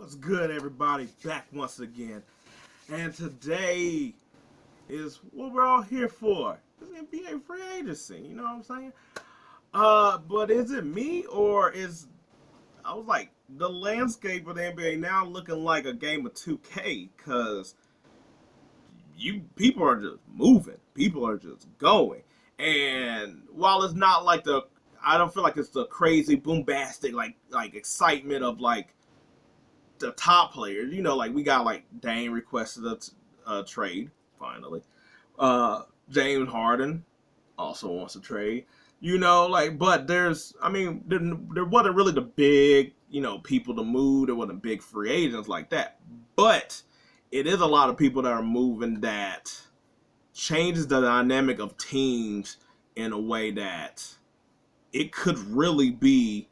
What's good, everybody? Back once again. And today is what we're all here for. It's NBA free agency, you know what I'm saying? But is it me or is I was like the landscape of the NBA now looking like a game of 2K? Cause you people are just moving. People are just going. And while it's not like the I don't feel like it's the crazy bombastic like excitement of like the top players. You know, like we got like Dame requested a trade finally. James Harden also wants to trade. You know, like, but I mean, there wasn't really the big, people to move. There wasn't big free agents like that. But it is a lot of people that are moving that changes the dynamic of teams in a way that it could really be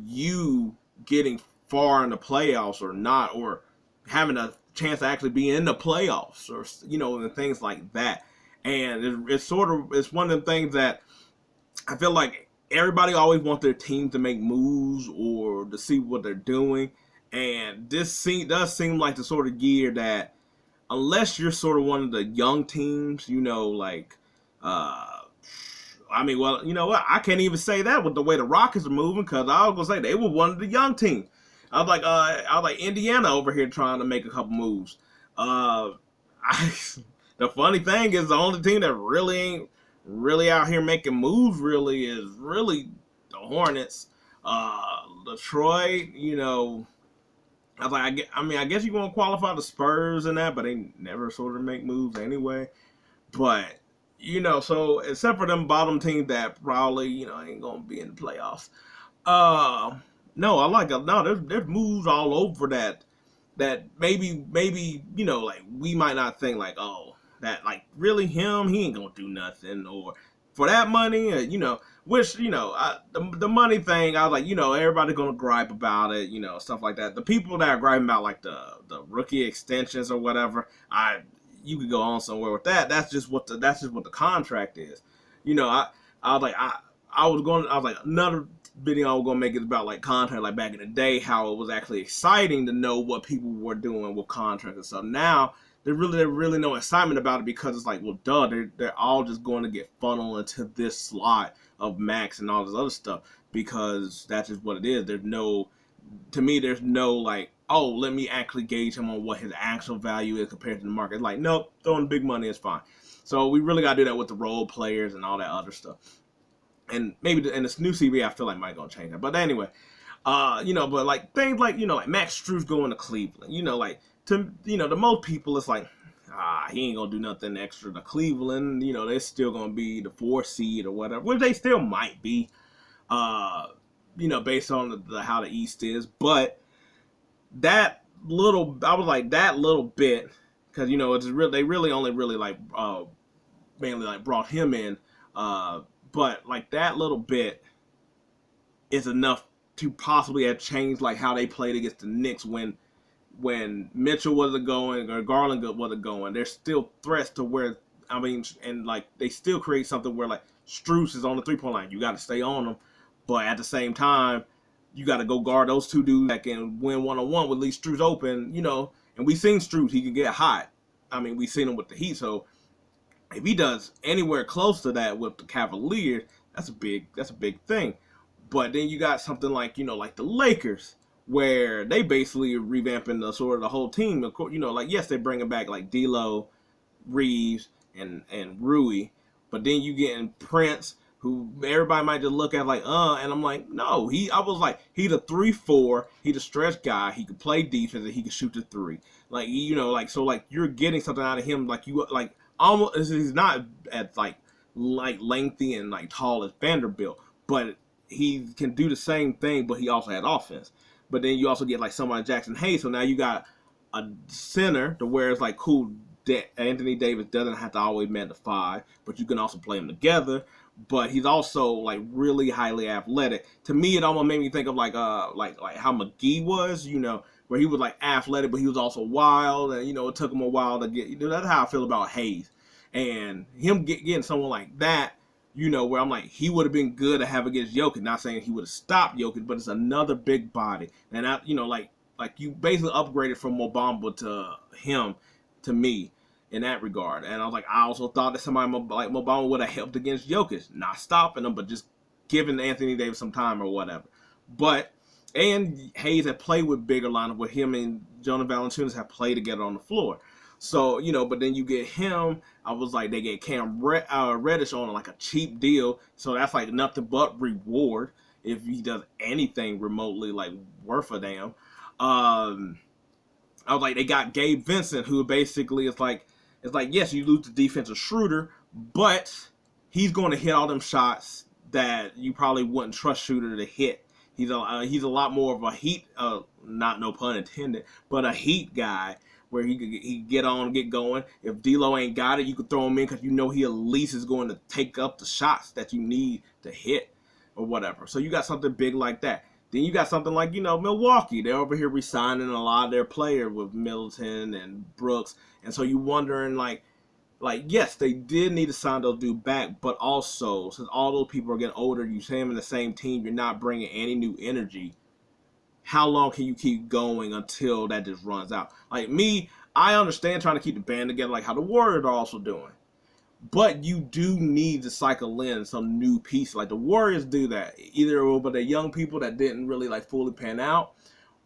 you getting far in the playoffs or not, or having a chance to actually be in the playoffs, or and things like that. And it's one of the things that I feel like everybody always wants their team to make moves or to see what they're doing. And does seem like the sort of year that, unless you're sort of one of the young teams, I mean, well, you know what? I can't even say that with the way the Rockets are moving, because I was gonna say they were one of the young teams. I was like Indiana over here trying to make a couple moves. Uh, I, the funny thing is the only team that really ain't really out here making moves really is really the Hornets. Detroit, I was like, I guess you want to qualify the Spurs and that, but they never sort of make moves anyway. But so except for them bottom teams that probably ain't gonna be in the playoffs. Uh, no, I like it. No, there's moves all over that maybe like we might not think like, oh, that like really him, he ain't gonna do nothing, or for that money, which the money thing, I was like, everybody gonna gripe about it, stuff like that. The people that are griping about like the rookie extensions or whatever, you could go on somewhere with that. That's just what the contract is. I was like I was like another video I was gonna make is about like contract, like back in the day, how it was actually exciting to know what people were doing with contracts and stuff. Now there's really no excitement about it, because it's like, well, duh, they're all just going to get funneled into this slot of max and all this other stuff, because that's just what it is. There's no like, oh, let me actually gauge him on what his actual value is compared to the market. It's like, nope, throwing big money is fine. So we really got to do that with the role players and all that other stuff. And maybe in this new CBA, I feel like might gonna change that. But anyway, but like things like like Max Strus going to Cleveland. To most people, it's like, he ain't gonna do nothing extra to Cleveland. They're still gonna be the 4 seed or whatever, which they still might be. Based on how the East is, but I was like that little bit, because they really only really like mainly like brought him in, but like that little bit is enough to possibly have changed like how they played against the Knicks when Mitchell wasn't going or Garland wasn't going. There's still threats to where, and like they still create something where like Strus is on the 3-point line. You got to stay on him, but at the same time, you got to go guard those two dudes that can win one-on-one with Lee Strus open. And we seen Strus, he can get hot. We seen him with the Heat. So if he does anywhere close to that with the Cavaliers, that's a big thing. But then you got something like like the Lakers, where they basically are revamping the whole team. Of course, like, yes, they're bringing back like D'Lo, Reeves, and Rui, but then you getting Prince, who everybody might just look at like, and I'm like, no, I was like, he's a 3-4, he's a stretch guy, he could play defense and he can shoot the three. Like, so like you're getting something out of him, like you like almost, he's not as like lengthy and like tall as Vanderbilt, but he can do the same thing, but he also had offense. But then you also get like someone like Jackson Hayes, so now you got a center to where it's like, cool, Anthony Davis doesn't have to always man the 5, but you can also play them together. But he's also like really highly athletic. To me, it almost made me think of like how McGee was, where he was like athletic, but he was also wild, and it took him a while to get. That's how I feel about Hayes, and him getting someone like that. Where I'm like, he would have been good to have against Jokic. Not saying he would have stopped Jokic, but it's another big body. And like you basically upgraded from Mo Bamba to him, to me, in that regard. And I was like, I also thought that somebody like Mo Bamba would have helped against Jokic, not stopping him, but just giving Anthony Davis some time or whatever. But and Hayes had played with bigger lineup with him and Jonah Valanciunas have played together on the floor. So, but then you get him. I was like, they get Reddish on like a cheap deal. So that's like nothing but reward if he does anything remotely like worth a damn. I was like, they got Gabe Vincent, who basically is like, yes, you lose the defensive Schroeder, but he's going to hit all them shots that you probably wouldn't trust Schroeder to hit. He's a lot more of a heat, not no pun intended, but a heat guy where he get on, get going. If D'Lo ain't got it, you can throw him in because he at least is going to take up the shots that you need to hit or whatever. So you got something big like that. Then you got something like, Milwaukee. They're over here re-signing a lot of their players with Middleton and Brooks. And so you wondering, like, yes, they did need to sign those dudes back, but also, since all those people are getting older, you see them in the same team, you're not bringing any new energy. How long can you keep going until that just runs out? Like me, I understand trying to keep the band together like how the Warriors are also doing. But you do need to cycle in some new pieces. Like the Warriors do that. Either over the young people that didn't really like fully pan out,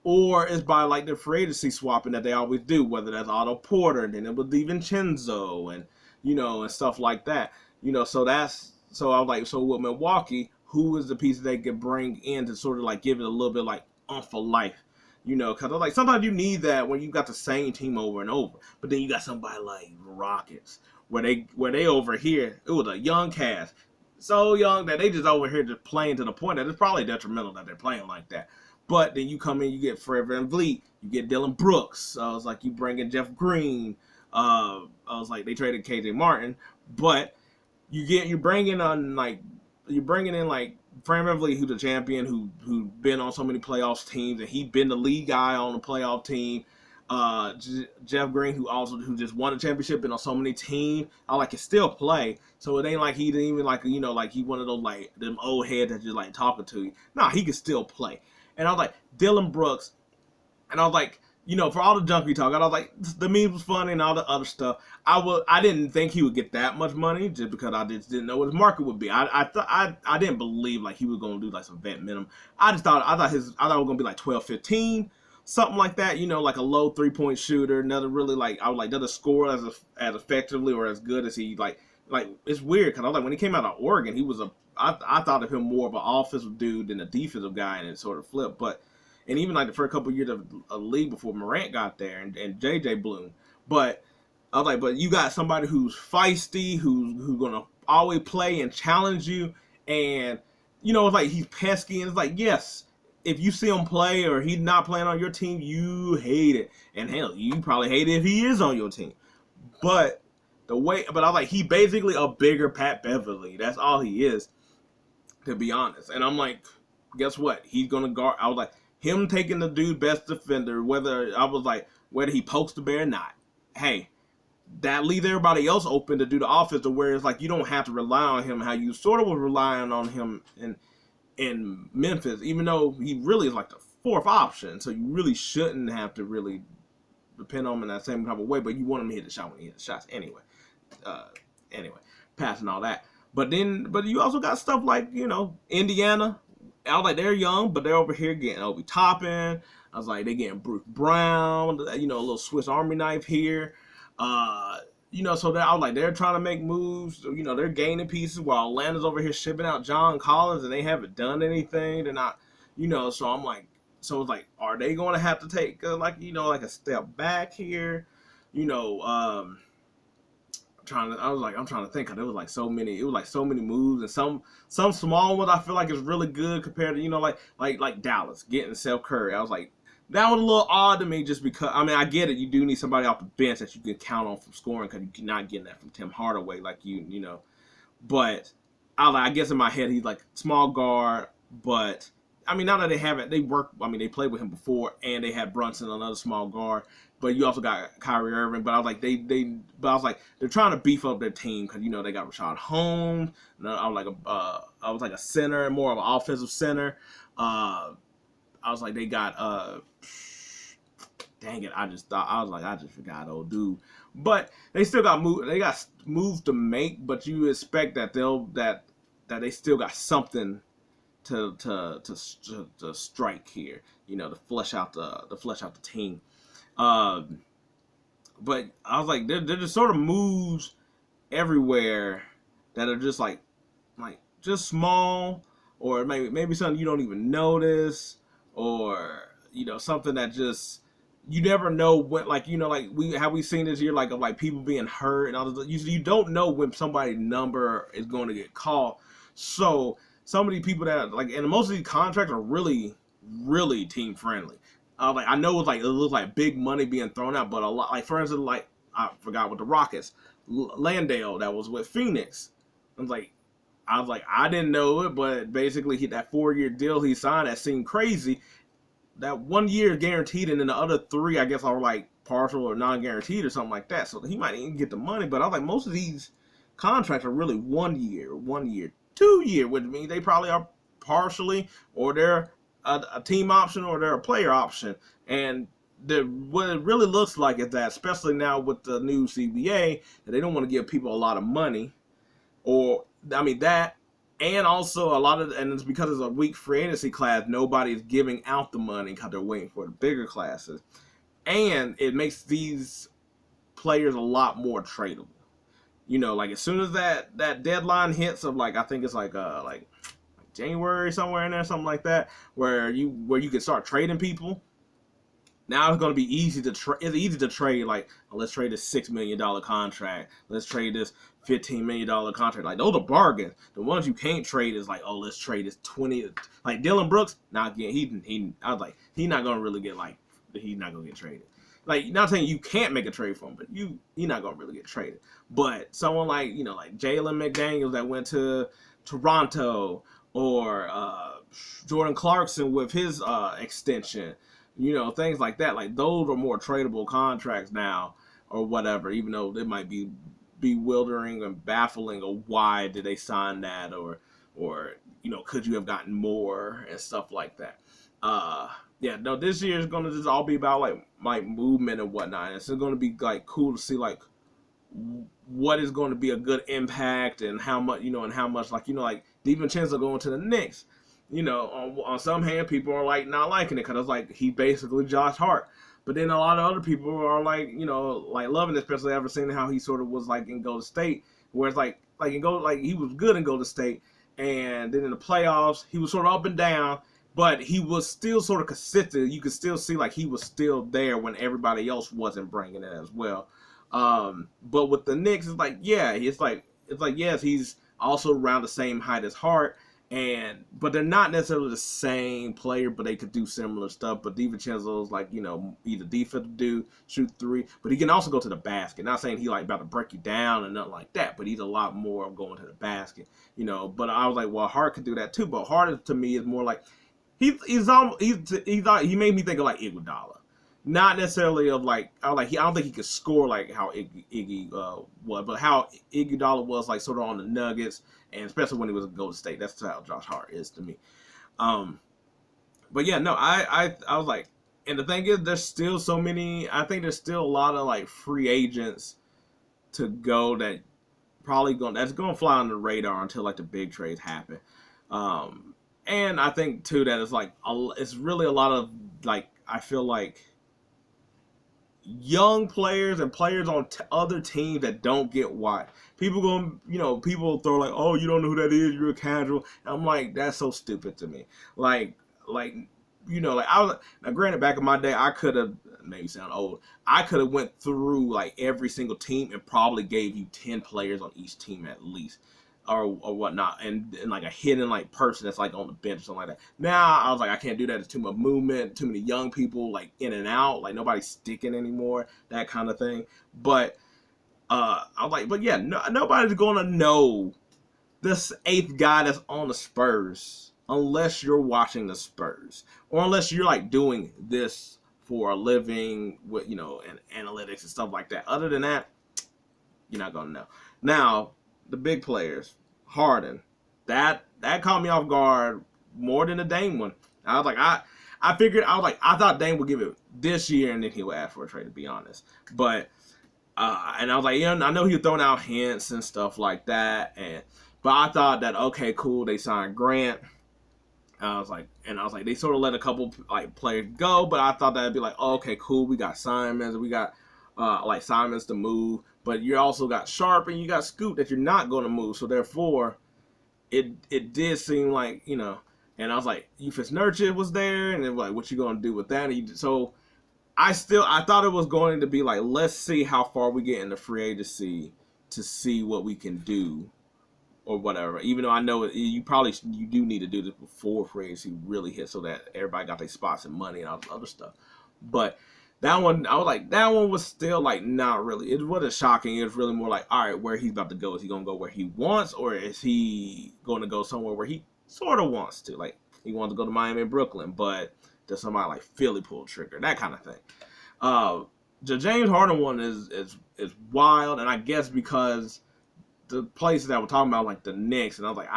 or it's by like the free agency swapping that they always do, whether that's Otto Porter and then it was DiVincenzo and and stuff like that. So I was like, so with Milwaukee, who is the piece they could bring in to sort of like give it a little bit like for life? Because I was like, sometimes you need that when you got the same team over and over. But then you got somebody like the Rockets, where they over here, it was a young cast. So young that they just over here just playing to the point that it's probably detrimental that they're playing like that. But then you come in, you get Fred VanVleet, you get Dylan Brooks. I was like, you bring in Jeff Green. I was like, they traded KJ Martin. But you're bringing in like Fred VanVleet, who's a champion, who been on so many playoffs teams, and he been the lead guy on the playoff team. Jeff Green, who just won a championship, been on so many teams. Can still play. So it ain't like he didn't even like he one of those like them old heads that just like talking to you. Nah, he can still play. And I was like, Dylan Brooks, and I was like, for all the junk we talk, I was like, the memes was funny and all the other stuff. I didn't think he would get that much money just because I just didn't know what his market would be. I didn't believe like he was gonna do like some vet minimum. I thought it was gonna be like 12, 15, something like that. Like a low 3-point shooter, another really like I was like doesn't score as effectively or as good as he like it's weird because I was like when he came out of Oregon, he was I thought of him more of an offensive dude than a defensive guy, and it sort of flipped. And even like the first couple of years of a league before Morant got there and JJ Bloom. But I was like, but you got somebody who's feisty, who's gonna always play and challenge you, and it's like he's pesky, and it's like, yes, if you see him play or he's not playing on your team, you hate it. And hell, you probably hate it if he is on your team. But I was like, he basically a bigger Pat Beverly. That's all he is, to be honest. And I'm like, guess what? He's gonna guard. I was like, him taking the dude best defender, whether he pokes the bear or not. Hey, that leaves everybody else open to do the offense, to where it's like you don't have to rely on him how you sort of was relying on him in Memphis, even though he really is like the fourth option. So you really shouldn't have to really depend on him in that same type of way. But you want him to hit the shot when he hits the shots anyway. Passing all that. But you also got stuff like, Indiana. I was like, they're young, but they're over here getting Obi Toppin. I was like, they're getting Bruce Brown, a little Swiss Army knife here. So I was like, they're trying to make moves. They're gaining pieces while Atlanta's over here shipping out John Collins, and they haven't done anything. They're not, so I'm like, so it's like, are they going to have to take, like a step back here? I'm trying to think, because it was like so many moves, and some small ones I feel like is really good compared to like Dallas getting Seth Curry. I was like, that was a little odd to me, just because I get it, you do need somebody off the bench that you can count on from scoring, because you're not getting that from Tim Hardaway like but I guess in my head he's like small guard, but now that they played with him before, and they had Brunson, another small guard. But you also got Kyrie Irving. But I was like, they're trying to beef up their team, because they got Rashad Holmes. I was like a center, more of an offensive center. I was like, they got dang it, I was like, I just forgot, old dude. But they still got moves to make, but you expect that that they still got something to strike here, to flesh out the team. Um, but I was like, they're just sort of moves everywhere that are just like just small, or maybe something you don't even notice, or something that just you never know what, like like we've seen this year, like of like people being hurt and all this. You don't know when somebody's number is going to get called. So some of these people that like, and most of these contracts are really really team friendly. Like I know it looks like big money being thrown out, but a lot, like for instance, like I forgot with the Rockets, Landale that was with Phoenix. I was like, I didn't know it, but basically that 4-year deal he signed that seemed crazy. That 1 year guaranteed, and then the other 3, I guess, are like partial or non-guaranteed or something like that. So he might even get the money. But I was like, most of these contracts are really 1 year, 2 year, which means they probably are partially, or they're a team option, or they're a player option. And what it really looks like is that, especially now with the new CBA, that they don't want to give people a lot of money. Or, I mean, that, and also and it's because it's a weak free agency class, nobody's giving out the money because they're waiting for the bigger classes. And it makes these players a lot more tradable. Like as soon as that deadline hits of I think it's like January, somewhere in there, something like that, where you can start trading people. Now it's going to be easy to trade. Like, oh, let's trade this $6 million contract. Let's trade this $15 million contract. Like, those are bargains. The ones you can't trade is like, oh, let's trade this 20. Like Dylan Brooks, not getting. I was like, he's not going to really get he's not going to get traded. Like, not saying you can't make a trade for him, but he's not going to really get traded. But someone like like Jalen McDaniels that went to Toronto, or Jordan Clarkson with his extension. Things like that. Like, those are more tradable contracts now, or whatever, even though it might be bewildering and baffling of why did they sign that, or could you have gotten more and stuff like that. Yeah, no, this year is going to just all be about like movement and whatnot. It's going to be like cool to see like what is going to be a good impact, and how much, like DiVincenzo going to the Knicks. On some hand, people are like not liking it because it's like he basically Josh Hart. But then a lot of other people are like, like loving it, especially after seeing how he sort of was like in Golden State, where it's like he was good in Golden State, and then in the playoffs he was sort of up and down, but he was still sort of consistent. You could still see like he was still there when everybody else wasn't bringing it as well. But with the Knicks, it's like, yeah, it's like yes, he's also around the same height as Hart. But they're not necessarily the same player, but they could do similar stuff. But DiVincenzo's like, either defensive dude, shoot 3, but he can also go to the basket. Not saying he like about to break you down and nothing like that, but he's a lot more of going to the basket, But I was like, well, Hart could do that too. But Hart to me is more like he made me think of like Iguodala. Not necessarily of I don't think he could score like how Iggy was, but how Iguodala was like sort of on the Nuggets, and especially when he was at Golden State. That's how Josh Hart is to me. But yeah, no, I was like, and the thing is, there's still so many. I think there's still a lot of like free agents to go that's going to fly on the radar until like the big trades happen. And I think too that it's really a lot of like, I feel like young players and players on other teams that don't get why people throw like, oh, you don't know who that is, you're a casual. And I'm like, that's so stupid to me. Like I was, now granted, back in my day, I could have, maybe sound old, I could have went through like every single team and probably gave you 10 players on each team at least, or whatnot, and like a hidden like person that's like on the bench or something like that. Now I was like, I can't do that. It's too much movement, too many young people like in and out, like nobody's sticking anymore, that kind of thing. But I was like, but yeah, nobody's gonna know this 8th guy that's on the Spurs unless you're watching the Spurs, or unless you're like doing this for a living with and analytics and stuff like that. Other than that, you're not gonna know. Now, the big players, Harden, that caught me off guard more than the Dame one. I was like, I I figured I thought Dame would give it this year and then he would ask for a trade, to be honest. But and I was like, yeah, I know he was throwing out hints and stuff like that, but I thought that okay, cool, they signed Grant. I was like, they sort of let a couple like players go, but I thought that'd be like, oh, okay, cool, we got Simons, we got like Simons to move, but you also got Sharp and you got Scoot that you're not going to move, so therefore, it did seem like, you know, and I was like, Yufus Nurkic was there, and then like, what you gonna do with that? So I thought it was going to be like, let's see how far we get in the free agency to see what we can do or whatever. Even though I know you do need to do this before free agency really hits so that everybody got their spots and money and all this other stuff. But that one, I was like, that one was still like not really. It wasn't shocking. It was really more like, all right, where he's about to go. Is he gonna go where he wants, or is he going to go somewhere where he sort of wants to? Like he wants to go to Miami and Brooklyn, but does somebody like Philly pull the trigger? That kind of thing. The James Harden one is wild, and I guess because the places that we're talking about, like the Knicks, and I was like,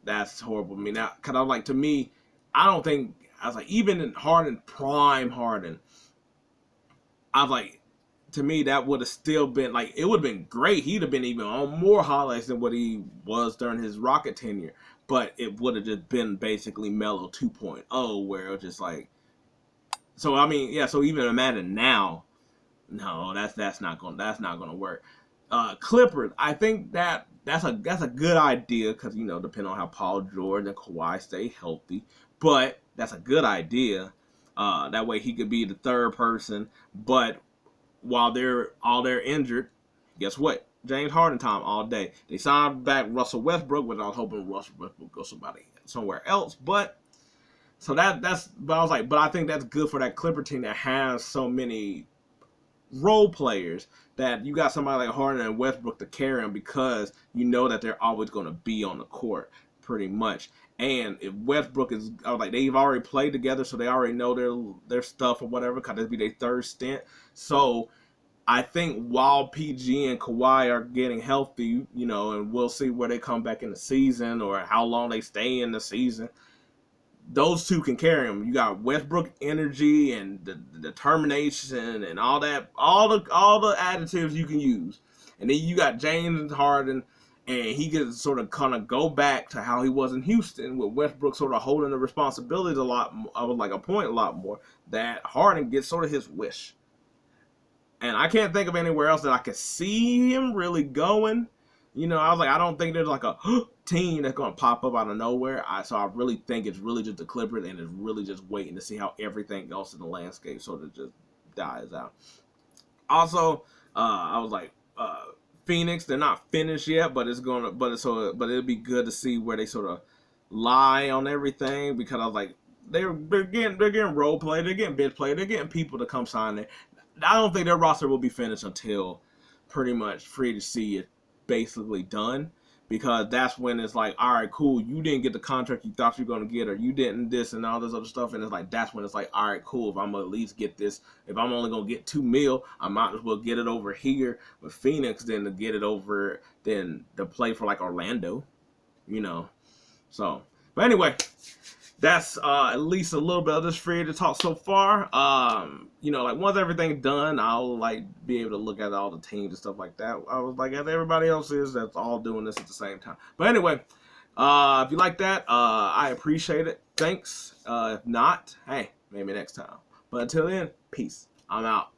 that's horrible. I mean, because I was like, to me, I don't think. I was like, even in Harden, prime Harden, I was like, to me, that would have still been, like, it would have been great. He'd have been even on more highlights than what he was during his Rocket tenure. But it would have just been basically Melo 2.0, where it was just like, so, I mean, yeah, so even imagine now, no, that's not gonna work. Clippers, I think that's a good idea because, you know, depending on how Paul George and Kawhi stay healthy. But that's a good idea. That way he could be the third person. But while they're injured, guess what? James Harden time all day. They signed back Russell Westbrook, which I was hoping Russell Westbrook go somewhere else. But so but I was like, but I think that's good for that Clipper team that has so many role players, that you got somebody like Harden and Westbrook to carry them, because you know that they're always going to be on the court pretty much. And if Westbrook is, I was like, they've already played together, so they already know their stuff or whatever, because this be their third stint. So I think while PG and Kawhi are getting healthy, you know, and we'll see where they come back in the season or how long they stay in the season, those two can carry them. You got Westbrook energy and the determination and all that, all the additives you can use. And then you got James Harden, and he can sort of kind of go back to how he was in Houston, with Westbrook sort of holding the responsibilities a lot more, that Harden gets sort of his wish. And I can't think of anywhere else that I could see him really going. You know, I was like, I don't think there's like a team that's going to pop up out of nowhere. So I really think it's really just the Clippers, and it's really just waiting to see how everything else in the landscape sort of just dies out. Also, I was like, Phoenix, they're not finished yet, but it'll be good to see where they sort of lie on everything, because I was like, they're getting role play, they're getting bench play, they're getting people to come sign there. I don't think their roster will be finished until pretty much free agency is basically done, because that's when it's like, all right, cool, you didn't get the contract you thought you were going to get, or you didn't this and all this other stuff, and it's like, that's when it's like, all right, cool, if I'm going to at least get this, if I'm only going to get $2 million, I might as well get it over here with Phoenix than to get it over, than to play for like Orlando, you know. So, but anyway, that's at least a little bit of this free agent talk so far. You know, like once everything's done, I'll like be able to look at all the teams and stuff like that. I was like, as everybody else is, that's all doing this at the same time. But anyway, if you like that, I appreciate it. Thanks. If not, hey, maybe next time. But until then, peace. I'm out.